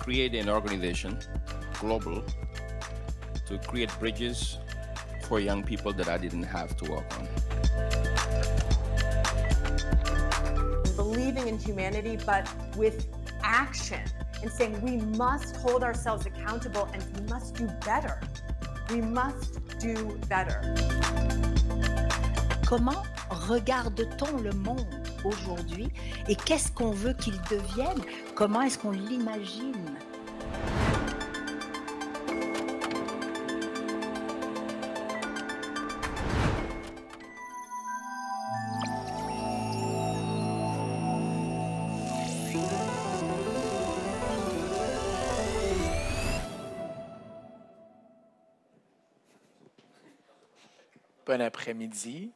create an organization, global, to create bridges for young people that I didn't have to work on. Believing in humanity, but with action, and saying we must hold ourselves accountable and we must do better. We must do better. Comment regarde-t-on le monde aujourd'hui et qu'est-ce qu'on veut qu'il devienne? Comment est-ce qu'on l'imagine? Bon après-midi.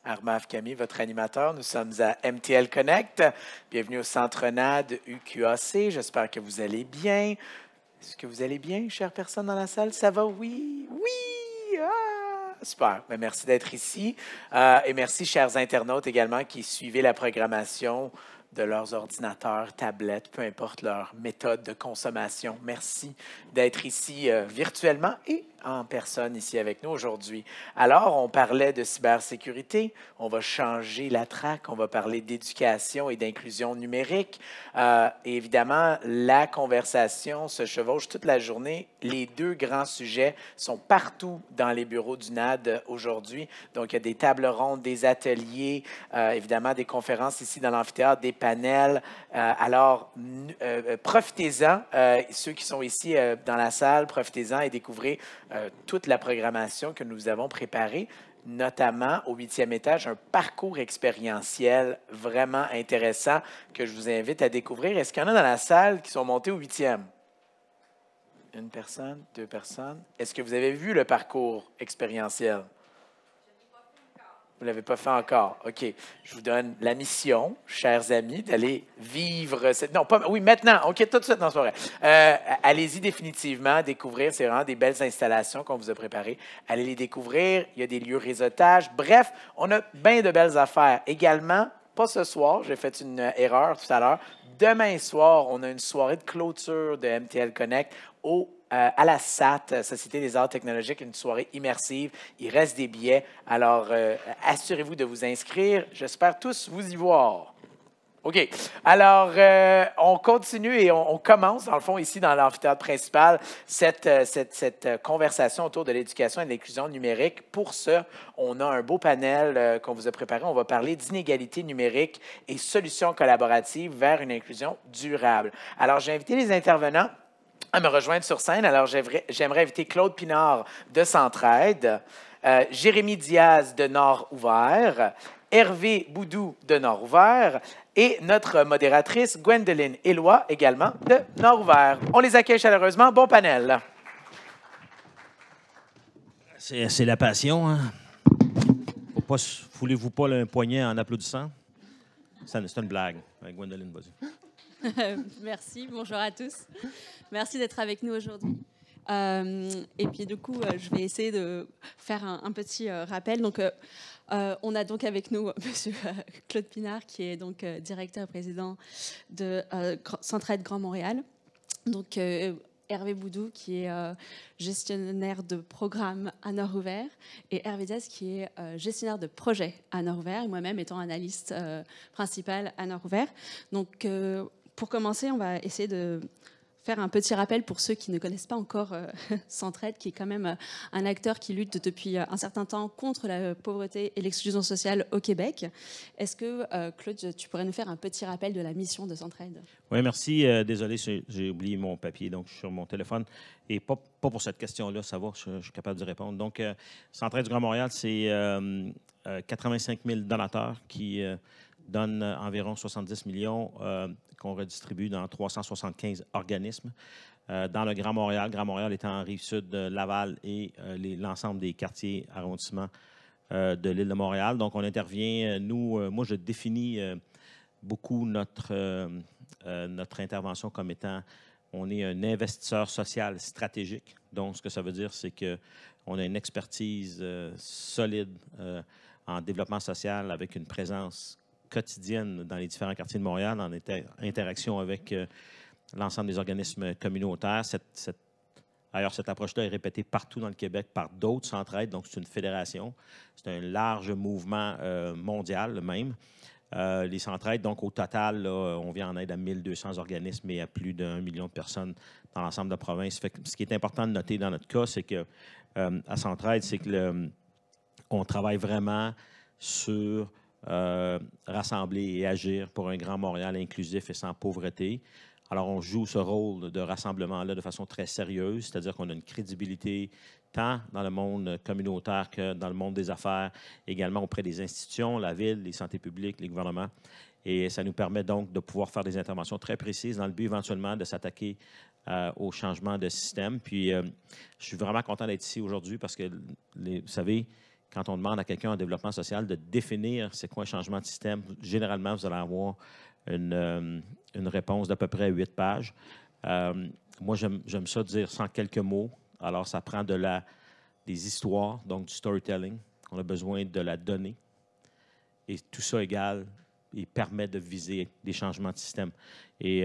Armand Camille, votre animateur. Nous sommes à MTL Connect. Bienvenue au Centre NAD UQAC. J'espère que vous allez bien. Est-ce que vous allez bien, chères personnes dans la salle? Ça va? Oui? Oui! Ah! Super. Bien, merci d'être ici. Et merci, chers internautes également, qui suivez la programmation de leurs ordinateurs, tablettes, peu importe leur méthode de consommation. Merci d'être ici virtuellement et en personne ici avec nous aujourd'hui. Alors, on parlait de cybersécurité, on va changer la track, on va parler d'éducation et d'inclusion numérique. Et évidemment, la conversation se chevauche toute la journée. Les deux grands sujets sont partout dans les bureaux du NAD aujourd'hui. Donc, il y a des tables rondes, des ateliers, évidemment des conférences ici dans l'amphithéâtre, des panels. Alors, profitez-en, ceux qui sont ici dans la salle, profitez-en et découvrez toute la programmation que nous avons préparée, notamment au 8e étage, un parcours expérientiel vraiment intéressant que je vous invite à découvrir. Est-ce qu'il y en a dans la salle qui sont montés au 8e? Une personne, deux personnes. Est-ce que vous avez vu le parcours expérientiel? Vous ne l'avez pas fait encore. OK. Je vous donne la mission, chers amis, d'aller vivre cette... Non, pas... Oui, maintenant. OK, tout de suite. Non, c'est pas vrai. Allez-y définitivement, découvrir. C'est vraiment des belles installations qu'on vous a préparées. Allez les découvrir. Il y a des lieux réseautage. Bref, on a bien de belles affaires. Également, pas ce soir, j'ai fait une erreur tout à l'heure. Demain soir, on a une soirée de clôture de MTL Connect à la SAT, Société des arts technologiques, une soirée immersive. Il reste des billets. Alors, assurez-vous de vous inscrire. J'espère tous vous y voir. OK. Alors, on continue et on commence, dans le fond, ici, dans l'amphithéâtre principal, cette conversation autour de l'éducation et de l'inclusion numérique. Pour ça, on a un beau panel qu'on vous a préparé. On va parler d'inégalité numérique et solutions collaboratives vers une inclusion durable. Alors, j'ai invité les intervenants à me rejoindre sur scène. Alors, j'aimerais inviter Claude Pinard de Centraide, Jérémy Diaz de Nord Ouvert, Hervé Boudou de Nord Ouvert et notre modératrice Gwendoline Éloi également de Nord Ouvert. On les accueille chaleureusement. Bon panel. C'est la passion, hein? Foulez-vous pas un poignet en applaudissant? C'est une blague. Gwendoline, vas-y. Merci, bonjour à tous. Merci d'être avec nous aujourd'hui. Et puis du coup, je vais essayer de faire un petit rappel. Donc, on a donc avec nous Monsieur Claude Pinard, qui est donc directeur et président de Centraide Grand Montréal. Donc, Hervé Boudou, qui est gestionnaire de programme à Nord Ouvert, et Hervé Diaz, qui est gestionnaire de projet à Nord Ouvert, et moi-même étant analyste principale à Nord Ouvert. Donc, pour commencer, on va essayer de faire un petit rappel pour ceux qui ne connaissent pas encore Centraide, qui est quand même un acteur qui lutte depuis un certain temps contre la pauvreté et l'exclusion sociale au Québec. Est-ce que, Claude, tu pourrais nous faire un petit rappel de la mission de Centraide? Oui, merci. Désolé, j'ai oublié mon papier, donc je suis sur mon téléphone. Et pas pour cette question-là, ça va, je suis capable de répondre. Donc, Centraide du Grand Montréal, c'est 85 000 donateurs qui donnent environ 70 millions qu'on redistribue dans 375 organismes dans le Grand Montréal. Grand Montréal étant en Rive-Sud, Laval et l'ensemble des quartiers arrondissements de l'île de Montréal. Donc, on intervient, moi, je définis beaucoup notre intervention comme étant, on est un investisseur social stratégique. Donc, ce que ça veut dire, c'est qu'on a une expertise solide en développement social avec une présence quotidienne dans les différents quartiers de Montréal, en interaction avec l'ensemble des organismes communautaires. D'ailleurs, cette approche-là est répétée partout dans le Québec par d'autres centraides, donc c'est une fédération. C'est un large mouvement mondial même. Les centraides, donc au total, là, on vient en aide à 1200 organismes et à plus d'1 million de personnes dans l'ensemble de la province. Fait que ce qui est important de noter dans notre cas, c'est que à Centraide, c'est que on travaille vraiment sur rassembler et agir pour un Grand Montréal inclusif et sans pauvreté. Alors, on joue ce rôle de rassemblement-là de façon très sérieuse, c'est-à-dire qu'on a une crédibilité tant dans le monde communautaire que dans le monde des affaires, également auprès des institutions, la ville, les santé publiques, les gouvernements. Et ça nous permet donc de pouvoir faire des interventions très précises dans le but éventuellement de s'attaquer au changement de système. Puis, je suis vraiment content d'être ici aujourd'hui parce que, vous savez, quand on demande à quelqu'un en développement social de définir c'est quoi un changement de système, généralement, vous allez avoir une réponse d'à peu près 8 pages. Moi, j'aime ça dire sans quelques mots. Alors, ça prend des histoires, donc du storytelling. On a besoin de la donnée. Et tout ça égale et permet de viser des changements de système. Et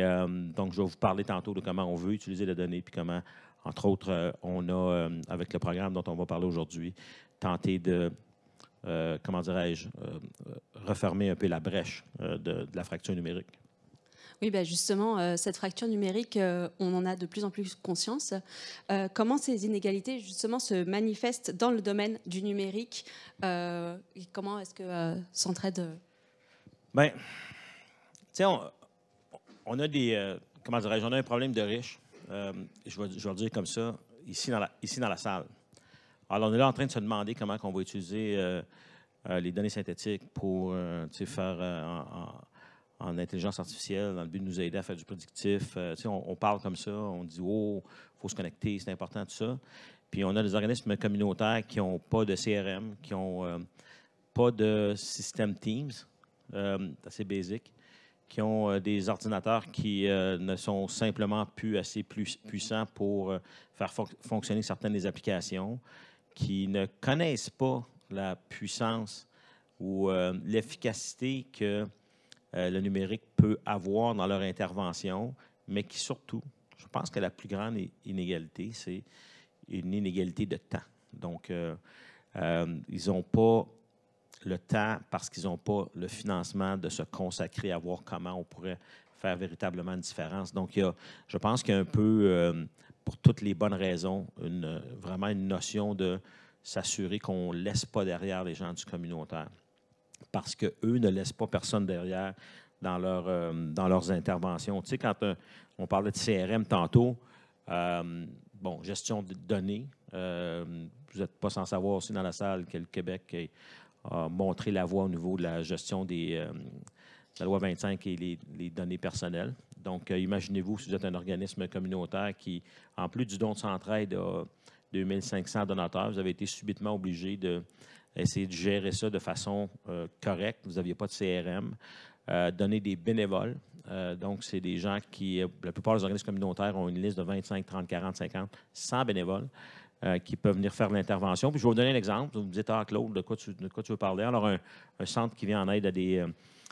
donc, je vais vous parler tantôt de comment on veut utiliser la donnée, puis comment, entre autres, on a, avec le programme dont on va parler aujourd'hui, tenté de, comment dirais-je, refermer un peu la brèche de la fracture numérique. Oui, ben justement, cette fracture numérique, on en a de plus en plus conscience. Comment ces inégalités, justement, se manifestent dans le domaine du numérique et comment est-ce que Centraide... Bien, tu sais, on a des... comment dirais-je? On a un problème de riches. Je vais le dire comme ça, ici dans la salle. Alors, on est là en train de se demander comment on va utiliser les données synthétiques pour faire en intelligence artificielle, dans le but de nous aider à faire du prédictif. On parle comme ça, on dit « Oh, il faut se connecter, c'est important, tout ça ». Puis on a des organismes communautaires qui n'ont pas de CRM, qui n'ont pas de système Teams, assez basique, qui ont des ordinateurs qui ne sont simplement plus assez puissants pour faire fonctionner certaines des applications, qui ne connaissent pas la puissance ou l'efficacité que le numérique peut avoir dans leur intervention, mais qui surtout, je pense que la plus grande inégalité, c'est une inégalité de temps. Donc, ils n'ont pas le temps parce qu'ils n'ont pas le financement de se consacrer à voir comment on pourrait faire véritablement une différence. Donc, je pense qu'il y a un peu, pour toutes les bonnes raisons, vraiment une notion de s'assurer qu'on ne laisse pas derrière les gens du communautaire. Parce qu'eux ne laissent pas personne derrière dans leurs interventions. Tu sais, quand on parlait de CRM tantôt, gestion de données, vous n'êtes pas sans savoir aussi dans la salle que le Québec a montré la voie au niveau de la gestion de la loi 25 et les données personnelles. Donc, imaginez-vous, si vous êtes un organisme communautaire qui, en plus du don de Centraide, a 2500 donateurs, vous avez été subitement obligé d'essayer de gérer ça de façon correcte. Vous n'aviez pas de CRM. Donner des bénévoles. Donc, c'est des gens qui, la plupart des organismes communautaires ont une liste de 25, 30, 40, 50, 100 bénévoles qui peuvent venir faire l'intervention. Puis, je vais vous donner un exemple. Vous me dites, Claude, de quoi tu veux parler? Alors, un centre qui vient en aide à des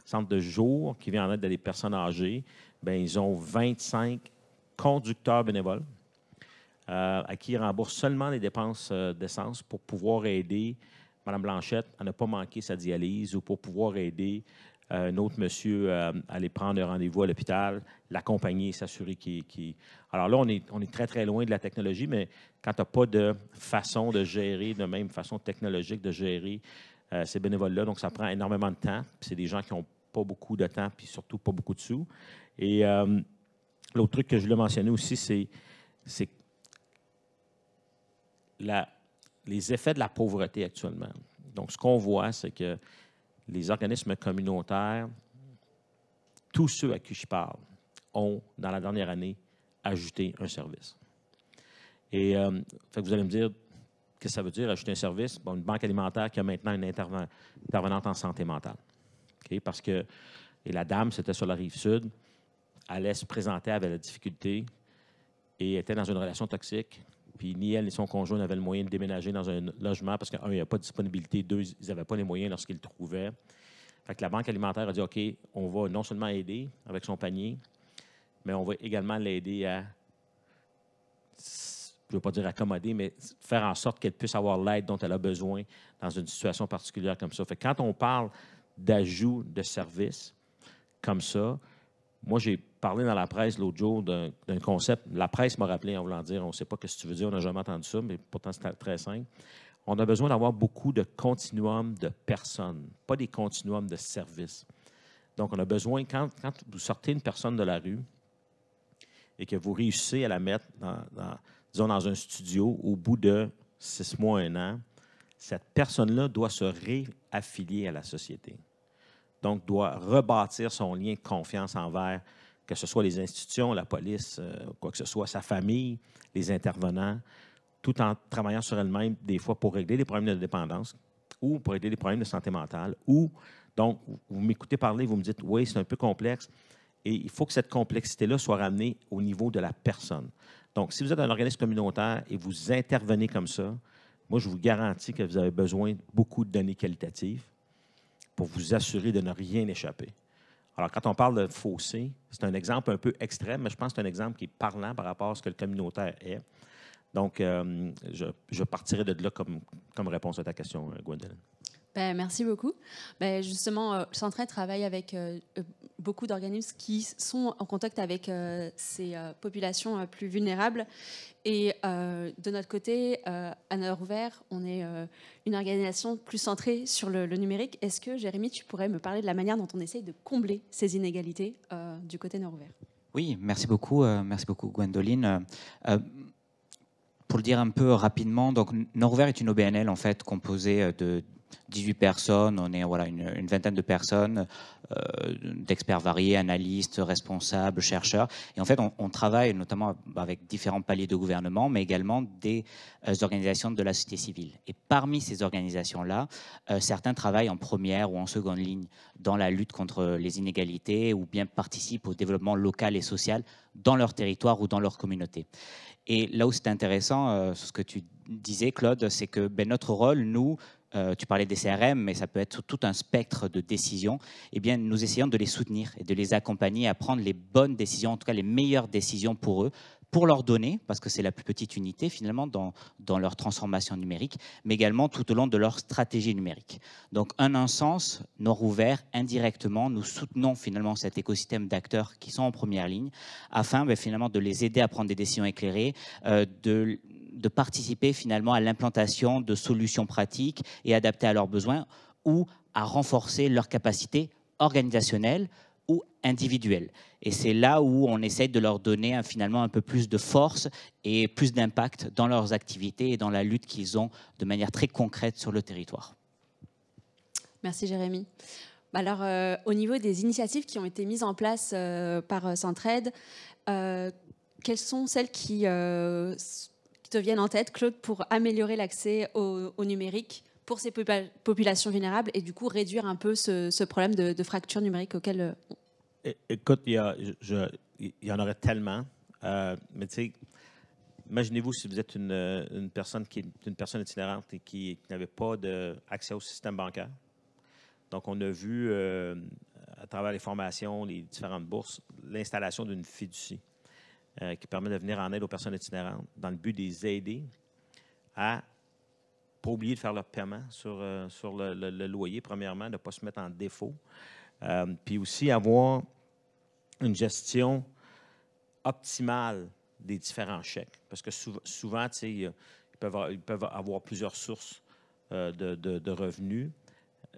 centres de jour, qui vient en aide à des personnes âgées, bien, ils ont 25 conducteurs bénévoles à qui ils remboursent seulement les dépenses d'essence pour pouvoir aider Mme Blanchette à ne pas manquer sa dialyse ou pour pouvoir aider un autre monsieur à aller prendre un rendez-vous à l'hôpital, l'accompagner, s'assurer qu'il... Alors là, on est très, très loin de la technologie, mais quand tu n'as pas de façon de gérer, de même façon technologique de gérer ces bénévoles-là, donc ça prend énormément de temps. Puis c'est des gens qui n'ont pas beaucoup de temps, puis surtout pas beaucoup de sous. Et l'autre truc que je voulais mentionner aussi, c'est les effets de la pauvreté actuellement. Donc, ce qu'on voit, c'est que les organismes communautaires, tous ceux à qui je parle, ont, dans la dernière année, ajouté un service. Et fait que vous allez me dire, qu'est-ce que ça veut dire, ajouter un service? Bon, une banque alimentaire qui a maintenant une intervenante en santé mentale. Okay? Parce que, et la dame, c'était sur la Rive-Sud, allait se présenter avec la difficulté et était dans une relation toxique. Puis ni elle ni son conjoint n'avaient le moyen de déménager dans un logement parce qu'un, il n'y a pas de disponibilité, deux, ils n'avaient pas les moyens lorsqu'ils le trouvaient. Fait que la Banque alimentaire a dit, OK, on va non seulement aider avec son panier, mais on va également l'aider à, je ne veux pas dire accommoder, mais faire en sorte qu'elle puisse avoir l'aide dont elle a besoin dans une situation particulière comme ça. Fait que quand on parle d'ajout de services comme ça, moi, j'ai parlé dans la presse l'autre jour d'un concept. La presse m'a rappelé en voulant dire, on ne sait pas ce que tu veux dire, on n'a jamais entendu ça, mais pourtant, c'est très simple. On a besoin d'avoir beaucoup de continuums de personnes, pas des continuums de services. Donc, on a besoin, quand vous sortez une personne de la rue et que vous réussissez à la mettre disons, dans un studio au bout de 6 mois, 1 an, cette personne-là doit se réaffilier à la société. Donc, doit rebâtir son lien de confiance envers, que ce soit les institutions, la police, quoi que ce soit, sa famille, les intervenants, tout en travaillant sur elle-même, des fois, pour régler les problèmes de dépendance ou pour régler les problèmes de santé mentale. Ou, donc, vous m'écoutez parler, vous me dites, oui, c'est un peu complexe. Et il faut que cette complexité-là soit ramenée au niveau de la personne. Donc, si vous êtes un organisme communautaire et vous intervenez comme ça, moi, je vous garantis que vous avez besoin de beaucoup de données qualitatives pour vous assurer de ne rien échapper. Alors, quand on parle de fossé, c'est un exemple un peu extrême, mais je pense que c'est un exemple qui est parlant par rapport à ce que le communautaire est. Donc, je partirai de là comme réponse à ta question, Gwendoline. Ben, merci beaucoup. Ben, justement, Centraide travaille avec beaucoup d'organismes qui sont en contact avec ces populations plus vulnérables. Et de notre côté, à Nord Ouvert, on est une organisation plus centrée sur le numérique. Est-ce que, Jérémy, tu pourrais me parler de la manière dont on essaye de combler ces inégalités du côté Nord Ouvert? Oui, merci beaucoup Gwendoline. Pour le dire un peu rapidement, donc Nord Ouvert est une OBNL en fait composée de 18 personnes, on est voilà, une vingtaine de personnes, d'experts variés, analystes, responsables, chercheurs. Et en fait, on travaille notamment avec différents paliers de gouvernement, mais également des organisations de la société civile. Et parmi ces organisations-là, certains travaillent en première ou en seconde ligne dans la lutte contre les inégalités ou bien participent au développement local et social dans leur territoire ou dans leur communauté. Et là où c'est intéressant, ce que tu disais, Claude, c'est que notre rôle, nous, tu parlais des CRM, mais ça peut être tout un spectre de décisions. Eh bien, nous essayons de les soutenir et de les accompagner à prendre les bonnes décisions, en tout cas les meilleures décisions pour eux, pour leur donner, parce que c'est la plus petite unité finalement dans leur transformation numérique, mais également tout au long de leur stratégie numérique. Donc, en un sens, Nord Ouvert, indirectement, nous soutenons finalement cet écosystème d'acteurs qui sont en première ligne, afin finalement de les aider à prendre des décisions éclairées, de participer finalement à l'implantation de solutions pratiques et adaptées à leurs besoins ou à renforcer leurs capacités organisationnelles ou individuelles. Et c'est là où on essaie de leur donner finalement un peu plus de force et plus d'impact dans leurs activités et dans la lutte qu'ils ont de manière très concrète sur le territoire. Merci Jérémy. Alors, au niveau des initiatives qui ont été mises en place par Centraide, quelles sont celles qui te viennent en tête, Claude, pour améliorer l'accès au numérique pour ces populations vulnérables et du coup réduire un peu ce problème de fracture numérique auquel Écoute, il y en aurait tellement, mais tu sais, imaginez-vous si vous êtes une personne qui est une personne itinérante et qui n'avait pas d'accès au système bancaire. Donc, on a vu à travers les formations, les différentes bourses, l'installation d'une fiducie qui permet de venir en aide aux personnes itinérantes dans le but de les aider à pas oublier de faire leur paiement sur le loyer, premièrement, de ne pas se mettre en défaut. Puis aussi avoir une gestion optimale des différents chèques. Parce que souvent, tu sais, ils peuvent avoir plusieurs sources de revenus,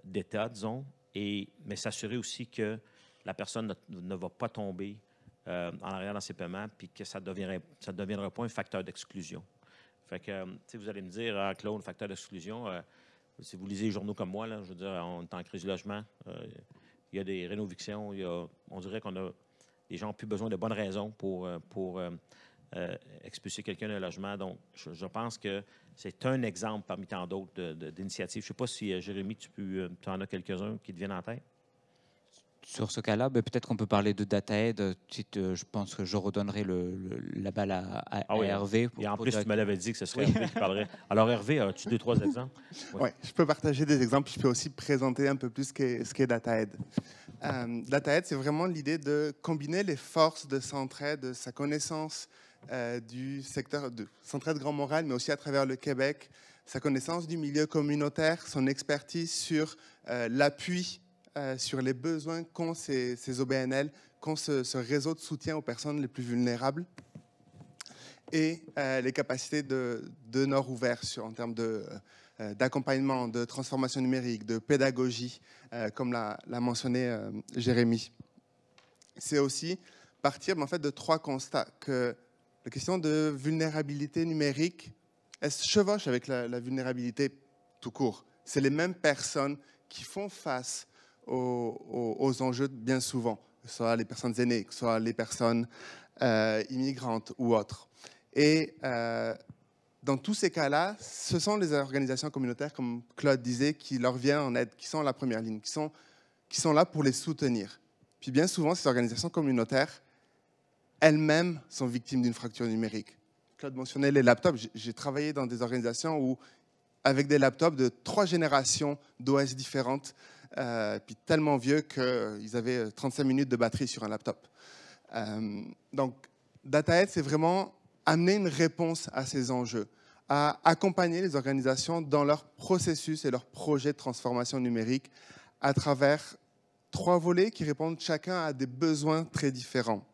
d'État, disons, mais s'assurer aussi que la personne ne va pas tomber en arrière dans ses paiements, puis que ça ne deviendra pas un facteur d'exclusion. Fait que, vous allez me dire, Claude, facteur d'exclusion, si vous lisez les journaux comme moi, là, je veux dire, on est en crise du logement, il y a des rénovictions, on dirait qu'on a, les gens n'ont plus besoin de bonnes raisons pour expulser quelqu'un d'un logement. Donc, je pense que c'est un exemple parmi tant d'autres d'initiatives. Je ne sais pas si, Jérémy, tu en as quelques-uns qui te viennent en tête. Sur ce cas-là, peut-être qu'on peut parler de DataAid. Je pense que je redonnerai la balle à Hervé. Et en plus, tu me l'avais dit que ce serait Hervé qui parlerait. Alors, Hervé, as-tu 2-3 exemples? Oui, je peux partager des exemples. Je peux aussi présenter un peu plus ce qu'est DataAid. DataAid, c'est vraiment l'idée de combiner les forces de Centraide, sa connaissance du secteur de Centraide Grand Montréal, mais aussi à travers le Québec, sa connaissance du milieu communautaire, son expertise sur l'appui, sur les besoins qu'ont ces OBNL, qu'ont ce réseau de soutien aux personnes les plus vulnérables, et les capacités de Nord Ouvert en termes d'accompagnement, de transformation numérique, de pédagogie, comme l'a mentionné Jérémy. C'est aussi partir en fait, de 3 constats, que la question de vulnérabilité numérique, elle se chevauche avec la vulnérabilité tout court. C'est les mêmes personnes qui font face aux enjeux bien souvent, que ce soit les personnes aînées, que ce soit les personnes immigrantes ou autres. Et dans tous ces cas-là, ce sont les organisations communautaires, comme Claude disait, qui leur viennent en aide, qui sont à la première ligne, qui sont là pour les soutenir. Puis bien souvent, ces organisations communautaires, elles-mêmes sont victimes d'une fracture numérique. Claude mentionnait les laptops. J'ai travaillé dans des organisations où, avec des laptops de 3 générations d'OS différentes, puis tellement vieux qu'ils avaient 35 minutes de batterie sur un laptop. Donc, DataAid, c'est vraiment amener une réponse à ces enjeux, à accompagner les organisations dans leur processus et leur projet de transformation numérique à travers 3 volets qui répondent chacun à des besoins très différents.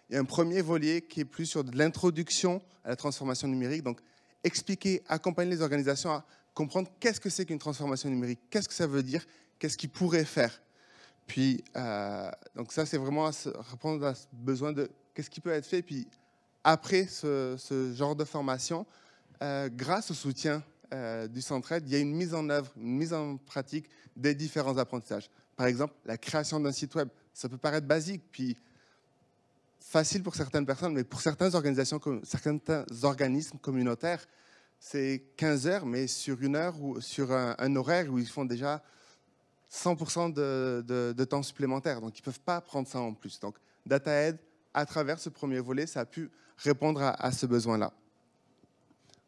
Il y a un premier volet qui est plus sur de l'introduction à la transformation numérique, donc expliquer, accompagner les organisations à comprendre qu'est-ce que c'est qu'une transformation numérique, qu'est-ce que ça veut dire, qu'est-ce qu'ils pourraient faire. Puis, donc ça, c'est vraiment répondre à ce besoin de qu'est-ce qui peut être fait, puis après ce genre de formation, grâce au soutien du Centraide, il y a une mise en œuvre, une mise en pratique des différents apprentissages. Par exemple, la création d'un site web. Ça peut paraître basique, puis facile pour certaines personnes, mais pour certaines organisations, certains organismes communautaires, c'est 15 heures, mais sur 1 heure ou sur un horaire où ils font déjà 100% de temps supplémentaire. Donc, ils ne peuvent pas prendre ça en plus. Donc, DataAid, à travers ce premier volet, ça a pu répondre à ce besoin-là.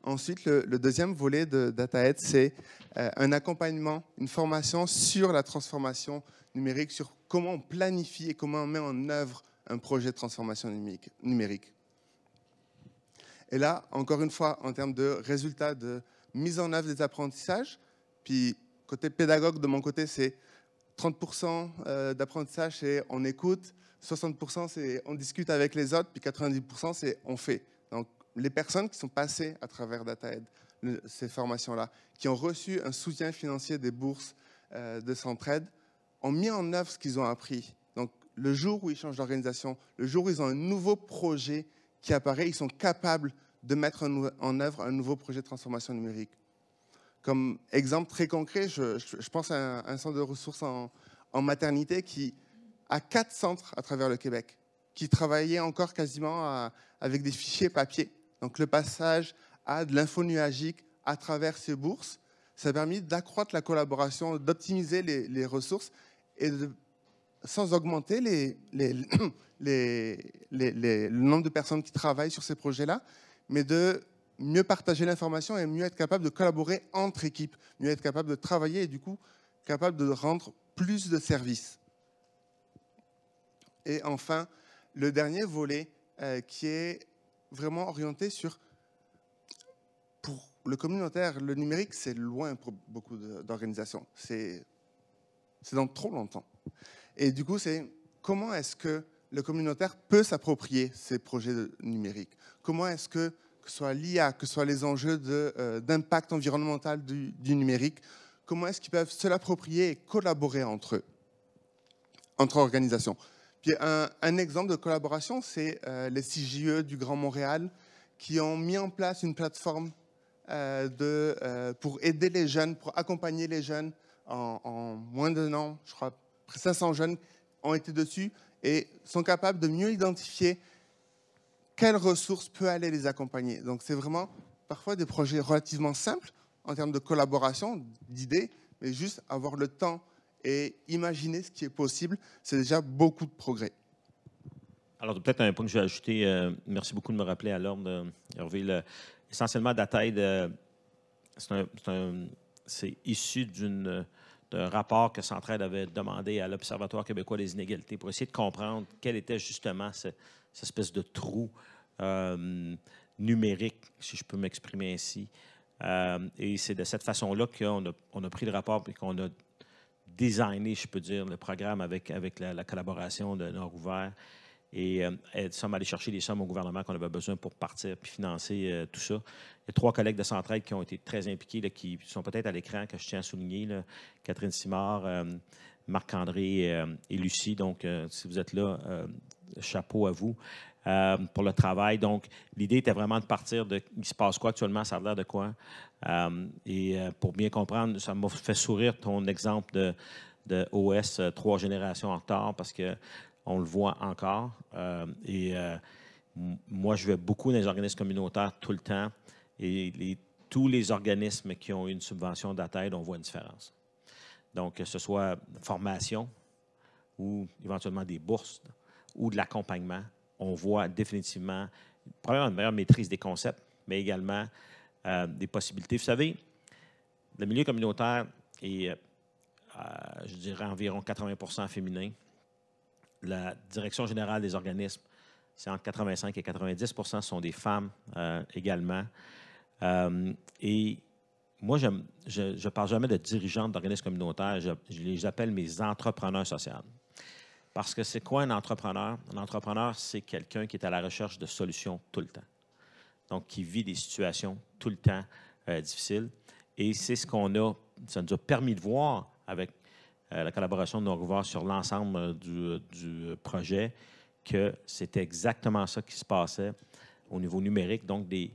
Ensuite, le deuxième volet de DataAid, c'est un accompagnement, une formation sur la transformation numérique, sur comment on planifie et comment on met en œuvre un projet de transformation numérique. Et là, encore une fois, en termes de résultats de mise en œuvre des apprentissages, puis côté pédagogue, de mon côté, c'est 30% d'apprentissage, c'est on écoute, 60% c'est on discute avec les autres, puis 90% c'est on fait. Donc, les personnes qui sont passées à travers DataAid, ces formations-là, qui ont reçu un soutien financier des bourses de Centraide, ont mis en œuvre ce qu'ils ont appris. Donc, le jour où ils changent d'organisation, le jour où ils ont un nouveau projet qui apparaît, ils sont capables de mettre en œuvre un nouveau projet de transformation numérique. Comme exemple très concret, je pense à un centre de ressources en maternité qui a 4 centres à travers le Québec, qui travaillaient encore quasiment avec des fichiers papier. Donc le passage à de l'info nuagique à travers ces bourses, ça a permis d'accroître la collaboration, d'optimiser les ressources et sans augmenter le nombre de personnes qui travaillent sur ces projets-là, mais de mieux partager l'information et mieux être capable de collaborer entre équipes, mieux être capable de travailler et du coup capable de rendre plus de services. Et enfin, le dernier volet qui est vraiment orienté sur, pour le communautaire, le numérique, c'est loin pour beaucoup d'organisations. C'est dans trop longtemps. Et du coup, c'est comment est-ce que le communautaire peut s'approprier ces projets numériques? Comment est-ce que ce soit l'IA, que ce soit les enjeux d'impact environnemental du numérique, comment est-ce qu'ils peuvent se l'approprier et collaborer entre eux, entre organisations? Puis un exemple de collaboration, c'est les CJE du Grand Montréal qui ont mis en place une plateforme pour aider les jeunes, pour accompagner les jeunes en moins d'1 an. Je crois 500 jeunes ont été dessus et sont capables de mieux identifier quelles ressources peut aller les accompagner. Donc c'est vraiment parfois des projets relativement simples en termes de collaboration, d'idées, mais juste avoir le temps et imaginer ce qui est possible, c'est déjà beaucoup de progrès. Alors, peut-être un point que je vais ajouter, merci beaucoup de me rappeler à l'ordre, Hervé. Essentiellement, DataAid, c'est issu rapport que Centraide avait demandé à l'Observatoire québécois des inégalités pour essayer de comprendre quel était justement cette espèce de trou numérique, si je peux m'exprimer ainsi. Et c'est de cette façon-là qu'on a pris le rapport et qu'on a designé, je peux dire, le programme avec la collaboration de Nord-Ouvert. Et nous sommes allés chercher les sommes au gouvernement qu'on avait besoin pour partir puis financer tout ça. Il y a 3 collègues de Centraide qui ont été très impliqués, là, qui sont peut-être à l'écran, que je tiens à souligner, là. Catherine Simard, Marc-André et Lucie. Donc, si vous êtes là, chapeau à vous pour le travail. Donc, l'idée était vraiment de partir de il se passe quoi actuellement, ça a l'air de quoi. Pour bien comprendre, ça m'a fait sourire ton exemple de OS 3 générations en retard parce que on le voit encore. Moi, je vais beaucoup dans les organismes communautaires tout le temps. Et tous les organismes qui ont eu une subvention d'ATAID, on voit une différence. Donc, que ce soit formation ou éventuellement des bourses ou de l'accompagnement, on voit définitivement, probablement une meilleure maîtrise des concepts, mais également des possibilités. Vous savez, le milieu communautaire est, je dirais, environ 80% féminin. La direction générale des organismes, c'est entre 85 et 90% sont des femmes également. Et moi, je ne parle jamais de dirigeantes d'organismes communautaires, je les appelle mes entrepreneurs sociaux. Parce que c'est quoi un entrepreneur? Un entrepreneur, c'est quelqu'un qui est à la recherche de solutions tout le temps. Donc, qui vit des situations tout le temps difficiles. Et c'est ce ça nous a permis de voir avec la collaboration de Nord-Ouvert sur l'ensemble du projet, que c'était exactement ça qui se passait au niveau numérique. Donc, des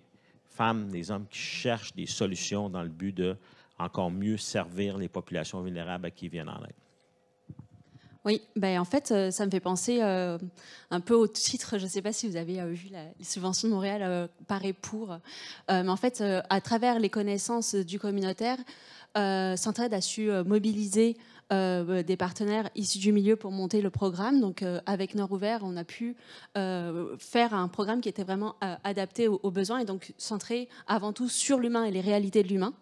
femmes, des hommes qui cherchent des solutions dans le but de encore mieux servir les populations vulnérables à qui ils viennent en aide. Oui, ben en fait, ça me fait penser un peu au titre, je ne sais pas si vous avez vu les subventions de Montréal par et pour, mais en fait, à travers les connaissances du communautaire, Centraide a su mobiliser des partenaires issus du milieu pour monter le programme. Donc, avec Nord-Ouvert, on a pu faire un programme qui était vraiment adapté aux besoins et donc centré avant tout sur l'humain et les réalités de l'humain.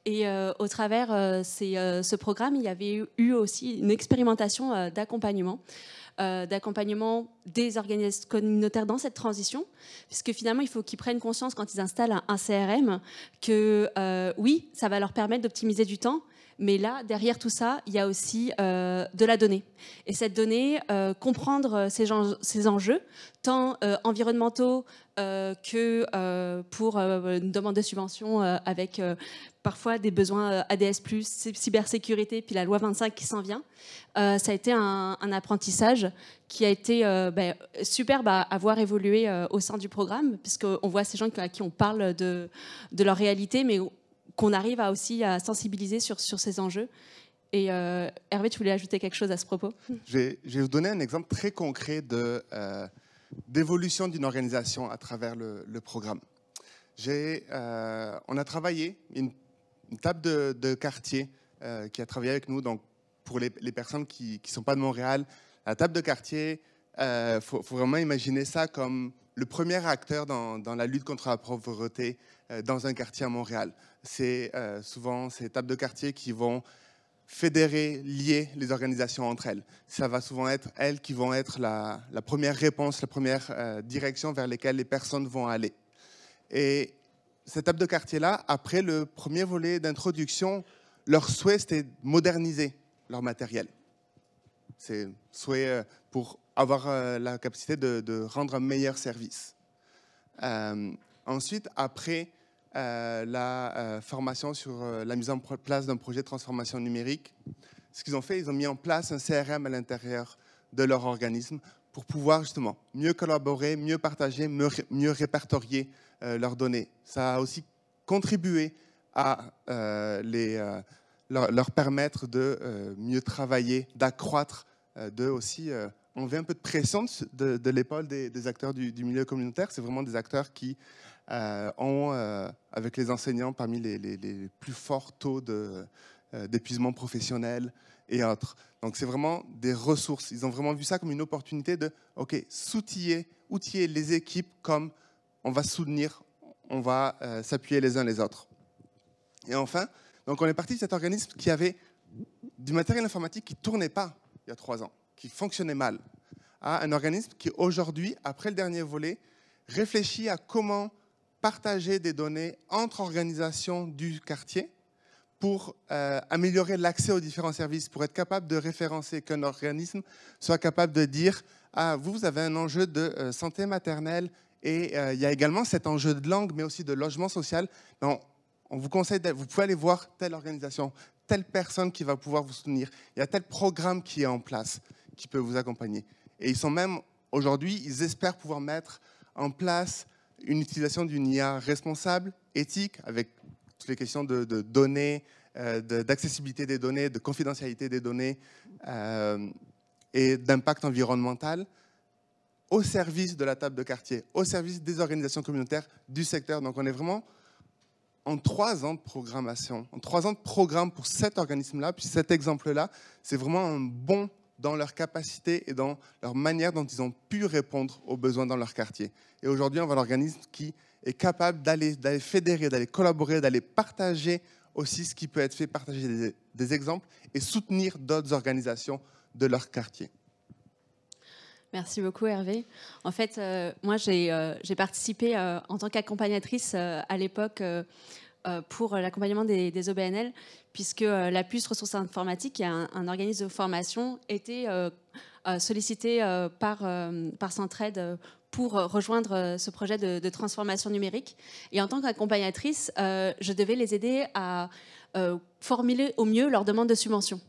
Et au travers ce programme, il y avait eu aussi une expérimentation d'accompagnement des organismes communautaires dans cette transition, puisque finalement, il faut qu'ils prennent conscience quand ils installent un CRM que oui, ça va leur permettre d'optimiser du temps, mais là, derrière tout ça, il y a aussi de la donnée. Et cette donnée, comprendre ces enjeux, tant environnementaux que pour une demande de subvention avec parfois des besoins ADS+, cybersécurité, puis la loi 25 qui s'en vient. Ça a été un apprentissage qui a été superbe à voir évoluer au sein du programme, puisqu'on voit ces gens à qui on parle de leur réalité, mais qu'on arrive aussi à sensibiliser sur ces enjeux. Et Hervé, tu voulais ajouter quelque chose à ce propos? Je vais vous donner un exemple très concret d'évolution d'une organisation à travers le programme. On a travaillé une table de quartier qui a travaillé avec nous. Donc, pour les personnes qui ne sont pas de Montréal, la table de quartier, faut vraiment imaginer ça comme le premier acteur dans la lutte contre la pauvreté dans un quartier à Montréal. C'est souvent ces tables de quartier qui vont fédérer, lier les organisations entre elles. Ça va souvent être elles qui vont être la première réponse, la première direction vers laquelle les personnes vont aller. Et cette table de quartier-là, après le premier volet d'introduction, leur souhait, c'était de moderniser leur matériel. C'est souhait pour avoir la capacité de rendre un meilleur service. Ensuite, après la formation sur la mise en place d'un projet de transformation numérique, ce qu'ils ont fait, ils ont mis en place un CRM à l'intérieur de leur organisme pour pouvoir justement mieux collaborer, mieux partager, mieux répertorier leurs données. Ça a aussi contribué à leur permettre de mieux travailler, d'accroître, de aussi enlever un peu de pression de l'épaule des acteurs du milieu communautaire. C'est vraiment des acteurs qui ont, avec les enseignants, parmi les plus forts taux d'épuisement professionnel et autres. Donc, c'est vraiment des ressources. Ils ont vraiment vu ça comme une opportunité de, OK, outiller les équipes comme on va soutenir, on va s'appuyer les uns les autres. Et enfin, donc on est parti de cet organisme qui avait du matériel informatique qui ne tournait pas il y a 3 ans, qui fonctionnait mal, à un organisme qui aujourd'hui, après le dernier volet, réfléchit à comment partager des données entre organisations du quartier pour améliorer l'accès aux différents services, pour être capable de référencer, qu'un organisme soit capable de dire « Ah, vous avez un enjeu de santé maternelle et il y a également cet enjeu de langue, mais aussi de logement social. On vous conseille, vous pouvez aller voir telle organisation, telle personne qui va pouvoir vous soutenir. Il y a tel programme qui est en place, qui peut vous accompagner. » Et ils sont même, aujourd'hui, ils espèrent pouvoir mettre en place une utilisation d'une IA responsable, éthique, avec toutes les questions de données, d'accessibilité des données, de confidentialité des données et d'impact environnemental au service de la table de quartier, au service des organisations communautaires du secteur. Donc on est vraiment en 3 ans de programmation, en 3 ans de programme pour cet organisme-là, puis cet exemple-là, c'est vraiment un bond dans leur capacité et dans leur manière dont ils ont pu répondre aux besoins dans leur quartier. Et aujourd'hui, on voit l'organisme qui est capable d'aller fédérer, d'aller collaborer, d'aller partager aussi ce qui peut être fait, partager des exemples et soutenir d'autres organisations de leur quartier. Merci beaucoup Hervé. En fait, moi j'ai participé en tant qu'accompagnatrice à l'époque pour l'accompagnement des OBNL, puisque la puce ressources informatiques, qui est un organisme de formation, était sollicité par Centraide pour rejoindre ce projet de transformation numérique. Et en tant qu'accompagnatrice, je devais les aider à formuler au mieux leur demande de subvention.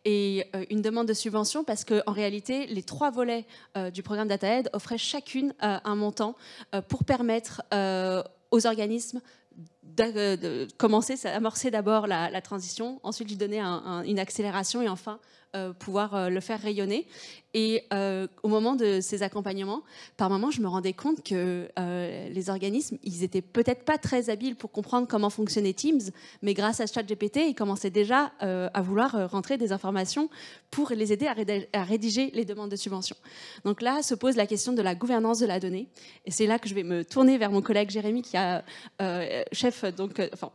Et une demande de subvention parce qu'en réalité, les 3 volets du programme DataAid offraient chacune un montant pour permettre aux organismes de commencer, amorcer d'abord la transition, ensuite lui donner une accélération et enfin pouvoir le faire rayonner. Et au moment de ces accompagnements, par moments, je me rendais compte que les organismes, ils n'étaient peut-être pas très habiles pour comprendre comment fonctionnait Teams, mais grâce à ChatGPT, ils commençaient déjà à vouloir rentrer des informations pour les aider à rédiger les demandes de subvention. Donc là, se pose la question de la gouvernance de la donnée. Et c'est là que je vais me tourner vers mon collègue Jérémy, qui est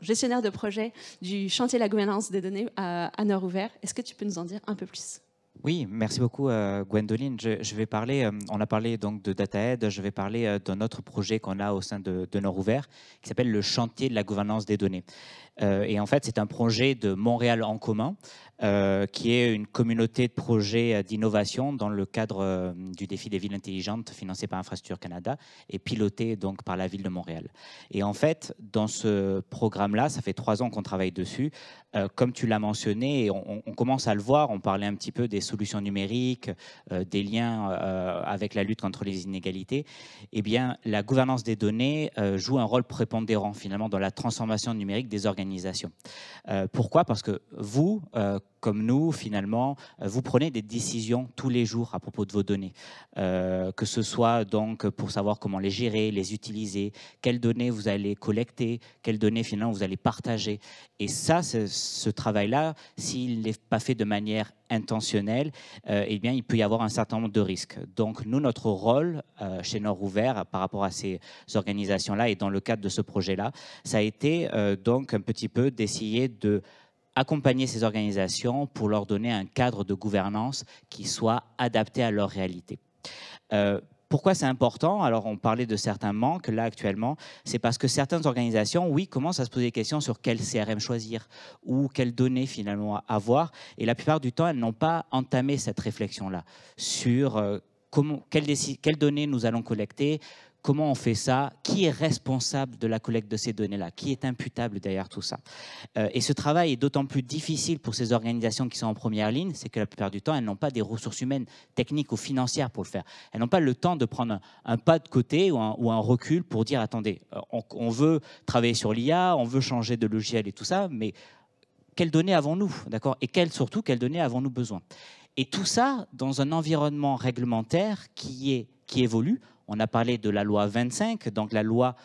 gestionnaire de projet du chantier de la gouvernance des données à Nord-Ouvert. Est-ce que tu peux nous en dire un peu plus ? Oui, merci beaucoup Gwendoline. Je vais parler, on a parlé donc de DataAid, je vais parler d'un autre projet qu'on a au sein de Nord-Ouvert qui s'appelle le chantier de la gouvernance des données. Et en fait, c'est un projet de Montréal en commun qui est une communauté de projets d'innovation dans le cadre du défi des villes intelligentes financé par Infrastructure Canada et piloté donc par la ville de Montréal. Et en fait, dans ce programme-là, ça fait 3 ans qu'on travaille dessus. Comme tu l'as mentionné, et on commence à le voir, on parlait un petit peu des solutions numériques, des liens avec la lutte contre les inégalités. Eh bien, la gouvernance des données joue un rôle prépondérant finalement dans la transformation numérique des organisations. Pourquoi ? Parce que vous, comme nous, finalement, vous prenez des décisions tous les jours à propos de vos données, que ce soit donc pour savoir comment les gérer, les utiliser, quelles données vous allez collecter, quelles données finalement vous allez partager. Et ça, ce travail-là, s'il n'est pas fait de manière intentionnelle, eh bien, il peut y avoir un certain nombre de risques. Donc, nous, notre rôle chez Nord-Ouvert par rapport à ces organisations-là et dans le cadre de ce projet-là, ça a été donc un petit peu d'essayer de accompagner ces organisations pour leur donner un cadre de gouvernance qui soit adapté à leur réalité. Pourquoi c'est important? Alors, on parlait de certains manques, là, actuellement. C'est parce que certaines organisations, oui, commencent à se poser des questions sur quel CRM choisir ou quelles données, finalement, avoir. Et la plupart du temps, elles n'ont pas entamé cette réflexion-là sur quelles données nous allons collecter, comment on fait ça, qui est responsable de la collecte de ces données-là, qui est imputable derrière tout ça. Et ce travail est d'autant plus difficile pour ces organisations qui sont en première ligne, c'est que la plupart du temps, elles n'ont pas des ressources humaines, techniques ou financières pour le faire. Elles n'ont pas le temps de prendre un pas de côté ou un recul pour dire, attendez, on veut travailler sur l'IA, on veut changer de logiciel et tout ça, mais quelles données avons-nous, d'accord? Et surtout, quelles données avons-nous besoin? Et tout ça dans un environnement réglementaire qui évolue. On a parlé de la loi 25, donc la loi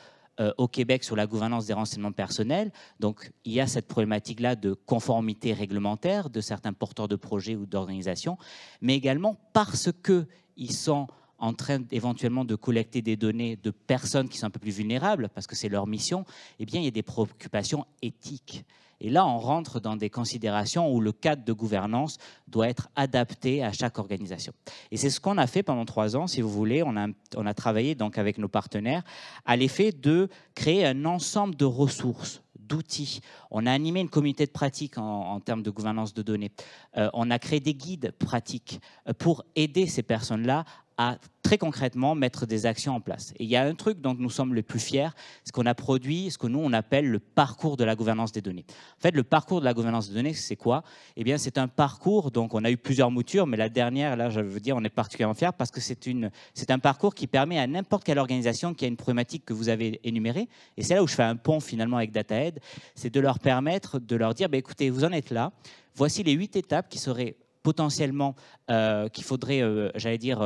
au Québec sur la gouvernance des renseignements personnels. Donc, il y a cette problématique-là de conformité réglementaire de certains porteurs de projets ou d'organisations, mais également parce qu'ils sont en train éventuellement de collecter des données de personnes qui sont un peu plus vulnérables, parce que c'est leur mission, eh bien, il y a des préoccupations éthiques. Et là, on rentre dans des considérations où le cadre de gouvernance doit être adapté à chaque organisation. Et c'est ce qu'on a fait pendant 3 ans, si vous voulez. On a travaillé donc avec nos partenaires à l'effet de créer un ensemble de ressources, d'outils. On a animé une communauté de pratique en termes de gouvernance de données. On a créé des guides pratiques pour aider ces personnes-là à très concrètement mettre des actions en place. Et il y a un truc dont nous sommes les plus fiers, c'est qu'on a produit ce que nous, on appelle le parcours de la gouvernance des données. En fait, le parcours de la gouvernance des données, c'est quoi? Eh bien, c'est un parcours, donc on a eu plusieurs moutures, mais la dernière, là, je veux dire, on est particulièrement fiers parce que c'est un parcours qui permet à n'importe quelle organisation qui a une problématique que vous avez énumérée, et c'est là où je fais un pont finalement avec DataAid, c'est de leur permettre de leur dire, écoutez, vous en êtes là, voici les 8 étapes qui seraient potentiellement qu'il faudrait, j'allais dire,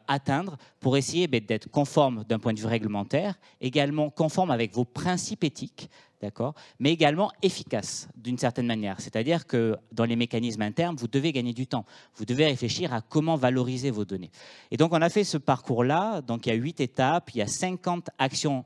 atteindre pour essayer d'être conforme d'un point de vue réglementaire, également conforme avec vos principes éthiques, d'accord, mais également efficace d'une certaine manière. C'est-à-dire que dans les mécanismes internes, vous devez gagner du temps. Vous devez réfléchir à comment valoriser vos données. Et donc, on a fait ce parcours-là. Donc, il y a 8 étapes, il y a 50 actions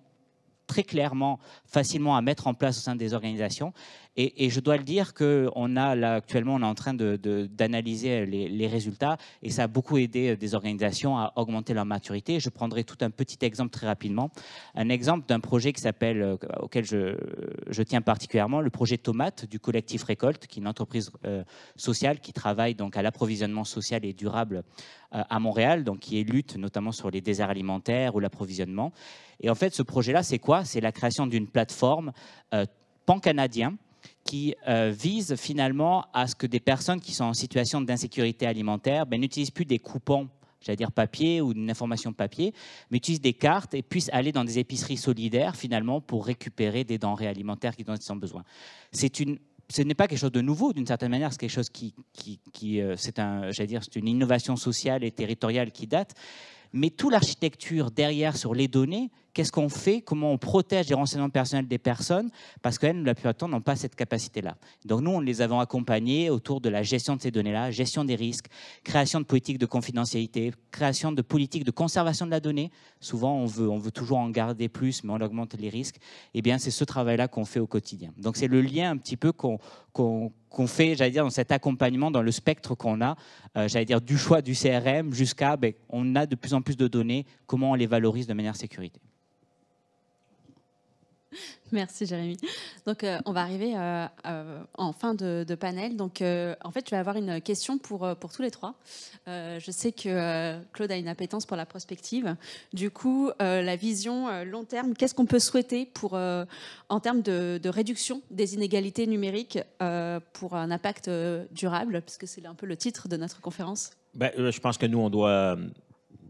très clairement, facilement à mettre en place au sein des organisations. Et je dois le dire qu'on a là, actuellement, on est en train d'analyser les résultats et ça a beaucoup aidé des organisations à augmenter leur maturité. Je prendrai tout un petit exemple très rapidement. Un exemple d'un projet qui s'appelle, auquel je tiens particulièrement, le projet Tomate du collectif Récolte, qui est une entreprise sociale qui travaille donc à l'approvisionnement social et durable à Montréal, donc qui lutte notamment sur les déserts alimentaires ou l'approvisionnement. Et en fait, ce projet-là, c'est quoi? C'est la création d'une plateforme pan-canadien qui vise finalement à ce que des personnes qui sont en situation d'insécurité alimentaire n'utilisent plus des coupons, j'allais dire papier ou une information papier, mais utilisent des cartes et puissent aller dans des épiceries solidaires finalement pour récupérer des denrées alimentaires dont ils ont besoin. Ce n'est pas quelque chose de nouveau d'une certaine manière, c'est quelque chose c'est une innovation sociale et territoriale qui date. Mais toute l'architecture derrière sur les données, qu'est-ce qu'on fait? Comment on protège les renseignements personnels des personnes? Parce qu'elles, la plupart du temps, n'ont pas cette capacité-là. Donc nous, on les avons accompagnés autour de la gestion de ces données-là, gestion des risques, création de politiques de confidentialité, création de politiques de conservation de la donnée. Souvent, on veut toujours en garder plus, mais on augmente les risques. Eh bien, c'est ce travail-là qu'on fait au quotidien. Donc c'est le lien un petit peu qu'on fait, j'allais dire, dans cet accompagnement, dans le spectre qu'on a, j'allais dire, du choix du CRM jusqu'à, on a de plus en plus de données, comment on les valorise de manière sécurité. Merci Jérémy. Donc on va arriver en fin de panel. Donc en fait, je vais avoir une question pour tous les trois. Je sais que Claude a une appétence pour la prospective. Du coup, la vision long terme, qu'est-ce qu'on peut souhaiter pour en termes de réduction des inégalités numériques pour un impact durable, puisque c'est un peu le titre de notre conférence. Je pense que nous, on doit,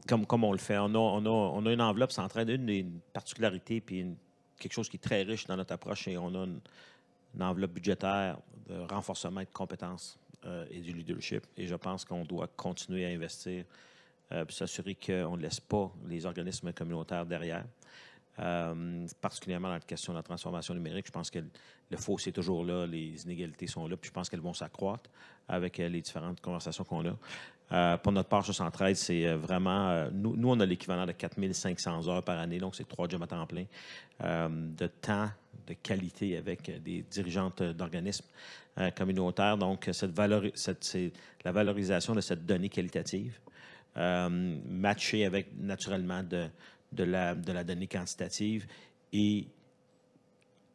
comme on le fait, on a une enveloppe centrale, une particularité puis quelque chose qui est très riche dans notre approche et on a une enveloppe budgétaire de renforcement de compétences et du leadership. Et je pense qu'on doit continuer à investir puis s'assurer qu'on ne laisse pas les organismes communautaires derrière. Particulièrement dans la question de la transformation numérique, je pense que le fossé est toujours là, les inégalités sont là, puis je pense qu'elles vont s'accroître avec les différentes conversations qu'on a. Pour notre part, sur 113, c'est vraiment... nous, on a l'équivalent de 4500 heures par année, donc c'est 3 jobs à temps plein de temps, de qualité avec des dirigeantes d'organismes communautaires. Donc, c'est la valorisation de cette donnée qualitative matchée avec, naturellement, de la donnée quantitative et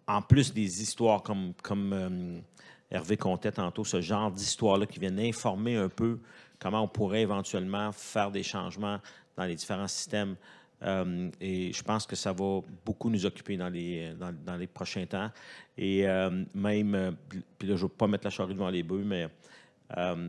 en plus des histoires comme Hervé comptait tantôt, ce genre d'histoire-là qui viennent informer un peu comment on pourrait éventuellement faire des changements dans les différents systèmes. Et je pense que ça va beaucoup nous occuper dans les prochains temps. Et même, puis là, je ne veux pas mettre la charrue devant les bœufs, mais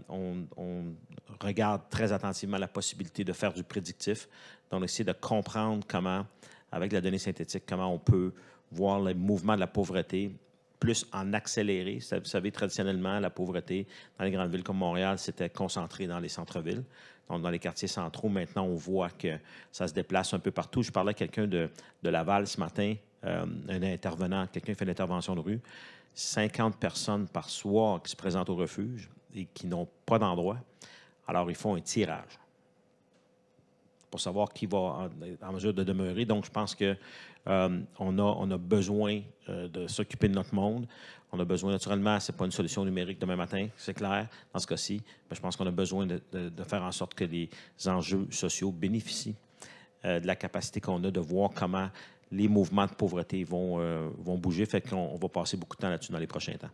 on regarde très attentivement la possibilité de faire du prédictif. Donc, essayer de comprendre comment, avec la donnée synthétique, comment on peut voir le mouvement de la pauvreté plus en accéléré. Vous savez, traditionnellement, la pauvreté dans les grandes villes comme Montréal, c'était concentré dans les centres-villes, donc dans les quartiers centraux. Maintenant, on voit que ça se déplace un peu partout. Je parlais à quelqu'un de Laval ce matin, un intervenant, quelqu'un qui fait l'intervention de rue. 50 personnes par soir qui se présentent au refuge et qui n'ont pas d'endroit. Alors, ils font un tirage. pour savoir qui va en mesure de demeurer. Donc, je pense que on a besoin de s'occuper de notre monde. On a besoin, naturellement, ce n'est pas une solution numérique demain matin, c'est clair, dans ce cas-ci. Mais je pense qu'on a besoin de faire en sorte que les enjeux sociaux bénéficient de la capacité qu'on a de voir comment les mouvements de pauvreté vont bouger. Fait qu'on va passer beaucoup de temps là-dessus dans les prochains temps.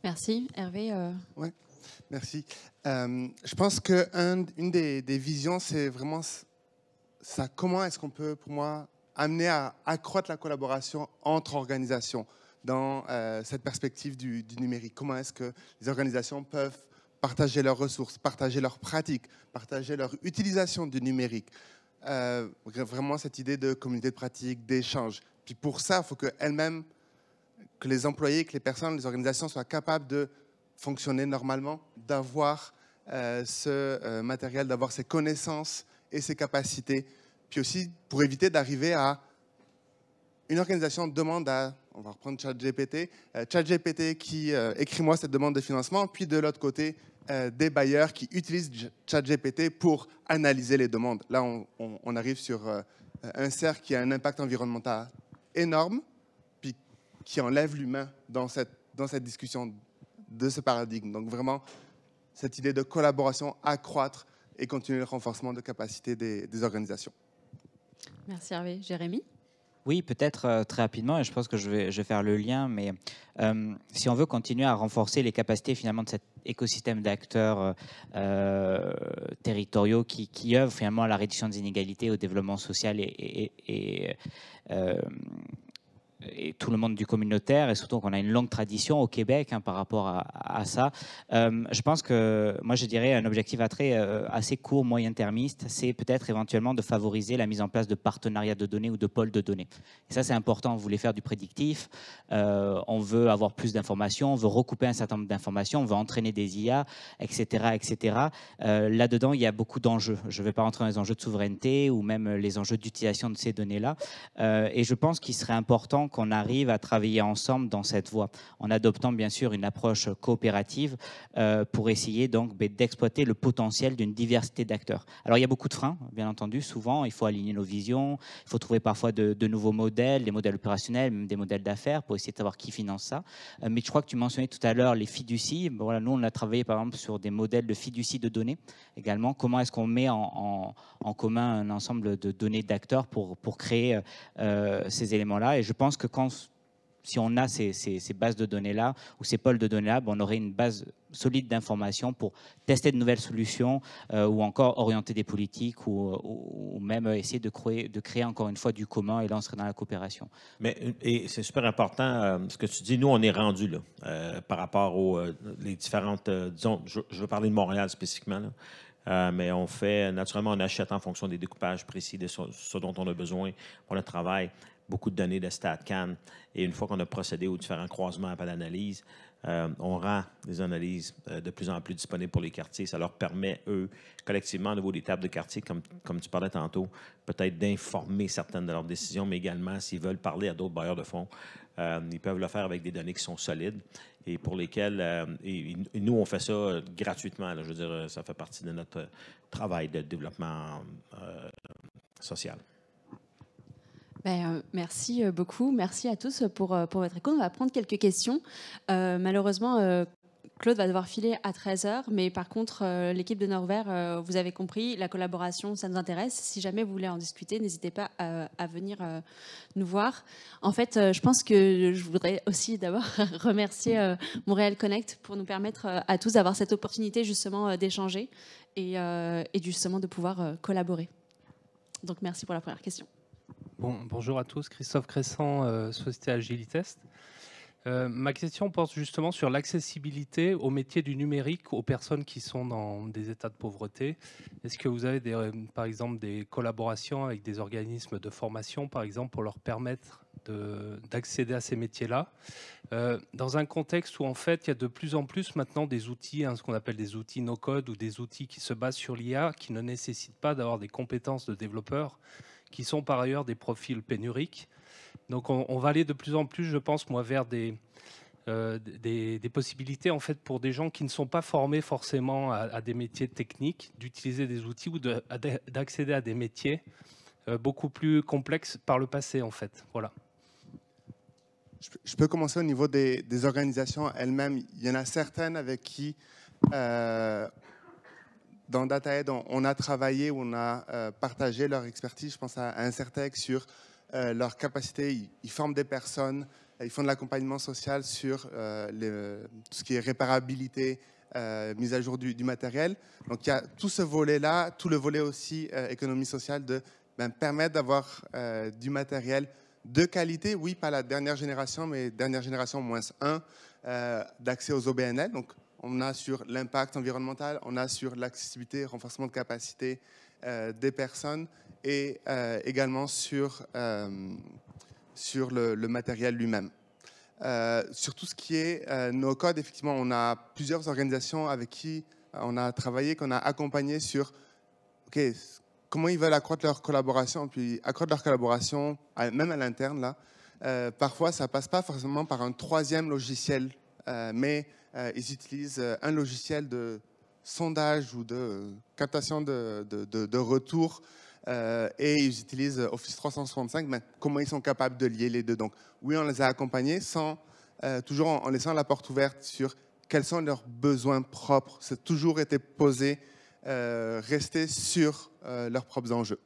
Merci. Hervé Oui, merci. Je pense qu'une des visions, c'est vraiment ça. Comment est-ce qu'on peut, pour moi, amener à accroître la collaboration entre organisations dans cette perspective du numérique? Comment est-ce que les organisations peuvent partager leurs ressources, partager leurs pratiques, partager leur utilisation du numérique? Vraiment cette idée de communauté de pratiques, d'échange. Puis pour ça, il faut qu'elles-mêmes, que les employés, que les personnes, les organisations soient capables de fonctionner normalement, d'avoir ce matériel, d'avoir ces connaissances et ces capacités. Puis aussi, pour éviter d'arriver à... Une organisation demande à... On va reprendre ChatGPT. ChatGPT qui écrit-moi cette demande de financement, puis de l'autre côté, des bailleurs qui utilisent ChatGPT pour analyser les demandes. Là, on arrive sur un cercle qui a un impact environnemental énorme, puis qui enlève l'humain dans cette discussion de ce paradigme. Donc vraiment, cette idée de collaboration, accroître et continuer le renforcement de capacité des organisations. Merci Hervé. Jérémy? Oui, peut-être très rapidement, et je pense que je vais faire le lien, mais si on veut continuer à renforcer les capacités finalement de cet écosystème d'acteurs territoriaux qui œuvrent finalement à la réduction des inégalités, au développement social et tout le monde du communautaire, et surtout qu'on a une longue tradition au Québec par rapport à ça. Je pense que, moi je dirais, un objectif à très assez court, moyen-termiste, c'est peut-être éventuellement de favoriser la mise en place de partenariats de données ou de pôles de données. Et ça c'est important, on voulait faire du prédictif, on veut avoir plus d'informations, on veut recouper un certain nombre d'informations, on veut entraîner des IA, etc. etc. Là-dedans, il y a beaucoup d'enjeux. Je ne vais pas rentrer dans les enjeux de souveraineté ou même les enjeux d'utilisation de ces données-là. Et je pense qu'il serait important qu'on arrive à travailler ensemble dans cette voie, en adoptant bien sûr une approche coopérative pour essayer donc d'exploiter le potentiel d'une diversité d'acteurs. Alors il y a beaucoup de freins, bien entendu, souvent il faut aligner nos visions, il faut trouver parfois de nouveaux modèles, des modèles opérationnels, même des modèles d'affaires pour essayer de savoir qui finance ça. Mais je crois que tu mentionnais tout à l'heure les fiducies. Voilà, nous on a travaillé par exemple sur des modèles de fiducie de données également. Comment est-ce qu'on met en commun un ensemble de données d'acteurs pour créer ces éléments-là? Et je pense que si on a ces bases de données-là ou ces pôles de données-là, on aurait une base solide d'informations pour tester de nouvelles solutions ou encore orienter des politiques ou même essayer de créer encore une fois du commun, et là on serait dans la coopération. Et c'est super important ce que tu dis. Nous, on est rendu là par rapport aux les différentes... disons, je veux parler de Montréal spécifiquement, là. Mais on fait, naturellement, on achète en fonction des découpages précis de ce dont on a besoin pour le travail. Beaucoup de données de StatCan. Et une fois qu'on a procédé aux différents croisements à l'analyse, on rend les analyses de plus en plus disponibles pour les quartiers. Ça leur permet, eux, collectivement, au niveau des tables de quartier, comme tu parlais tantôt, peut-être d'informer certaines de leurs décisions, mais également, s'ils veulent parler à d'autres bailleurs de fonds, ils peuvent le faire avec des données qui sont solides et pour lesquelles, et nous, on fait ça gratuitement. Là, je veux dire, ça fait partie de notre travail de développement social. Merci beaucoup. Merci à tous pour votre écoute. On va prendre quelques questions. Malheureusement, Claude va devoir filer à 13h, mais par contre, l'équipe de Nord-Vert, vous avez compris, la collaboration, ça nous intéresse. Si jamais vous voulez en discuter, n'hésitez pas à venir nous voir. En fait, je pense que je voudrais aussi d'abord remercier Montréal Connect pour nous permettre à tous d'avoir cette opportunité justement d'échanger et justement de pouvoir collaborer. Donc, merci pour la première question. Bonjour à tous, Christophe Crescent, Société Agilitest. Ma question porte justement sur l'accessibilité aux métiers du numérique aux personnes qui sont dans des états de pauvreté. Est-ce que vous avez par exemple des collaborations avec des organismes de formation, par exemple, pour leur permettre d'accéder à ces métiers-là, dans un contexte où en fait il y a de plus en plus maintenant des outils, ce qu'on appelle des outils no-code ou des outils qui se basent sur l'IA, qui ne nécessitent pas d'avoir des compétences de développeurs, qui sont par ailleurs des profils pénuriques. Donc on va aller de plus en plus, je pense, moi, vers des des possibilités en fait pour des gens qui ne sont pas formés forcément à des métiers techniques, d'utiliser des outils ou d'accéder à des métiers beaucoup plus complexes par le passé en fait. Voilà. Je peux commencer au niveau des organisations elles-mêmes. Il y en a certaines avec qui, dans DataAid, on a travaillé, on a partagé leur expertise. Je pense à Incertec sur leur capacité. Ils forment des personnes, ils font de l'accompagnement social sur tout ce qui est réparabilité, mise à jour du matériel. Donc il y a tout ce volet-là, tout le volet aussi économie sociale de permettre d'avoir du matériel de qualité, oui, pas la dernière génération, mais dernière génération -1, d'accès aux OBNL. Donc, on a sur l'impact environnemental, on a sur l'accessibilité, renforcement de capacité des personnes et également sur le matériel lui-même. Sur tout ce qui est no-code, effectivement, on a plusieurs organisations avec qui on a travaillé, qu'on a accompagné sur comment ils veulent accroître leur collaboration, puis accroître leur collaboration, même à l'interne, là. Parfois, ça ne passe pas forcément par un troisième logiciel, mais ils utilisent un logiciel de sondage ou de captation de retour, et ils utilisent Office 365, mais comment ils sont capables de lier les deux. Donc, oui, on les a accompagnés, toujours en laissant la porte ouverte sur quels sont leurs besoins propres. C'est toujours été posé, rester sur leurs propres enjeux.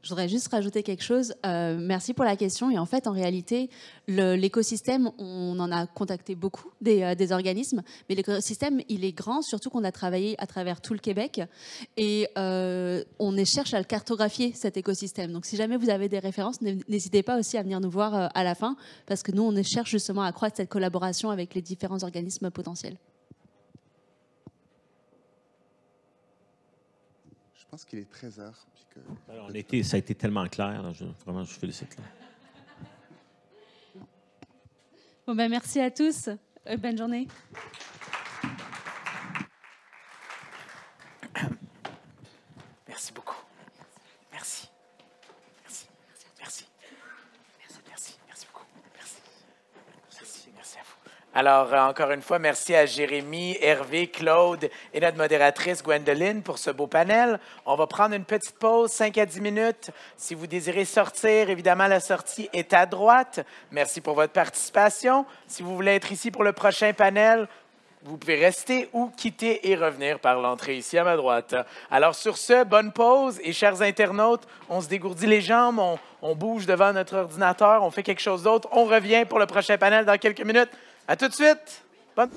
Je voudrais juste rajouter quelque chose. Merci pour la question. Et en fait, en réalité, l'écosystème, on en a contacté beaucoup des organismes, mais l'écosystème, il est grand, surtout qu'on a travaillé à travers tout le Québec. Et on cherche à le cartographier, cet écosystème. Donc, si jamais vous avez des références, n'hésitez pas aussi à venir nous voir à la fin, parce que nous, on cherche justement à accroître cette collaboration avec les différents organismes potentiels. Je pense qu'il est 13h. Alors, ça a été tellement clair. Là, vraiment, je félicite. Là. Bon, merci à tous. Bonne journée. Merci beaucoup. Merci. Merci. Merci. Merci beaucoup. Merci à vous. Alors, encore une fois, merci à Jérémy, Hervé, Claude et notre modératrice Gwendoline pour ce beau panel. On va prendre une petite pause, 5 à 10 minutes. Si vous désirez sortir, évidemment, la sortie est à droite. Merci pour votre participation. Si vous voulez être ici pour le prochain panel, vous pouvez rester ou quitter et revenir par l'entrée ici à ma droite. Alors, sur ce, bonne pause. Et chers internautes, on se dégourdit les jambes, on bouge devant notre ordinateur, on fait quelque chose d'autre. On revient pour le prochain panel dans quelques minutes. À tout de suite. Bonne...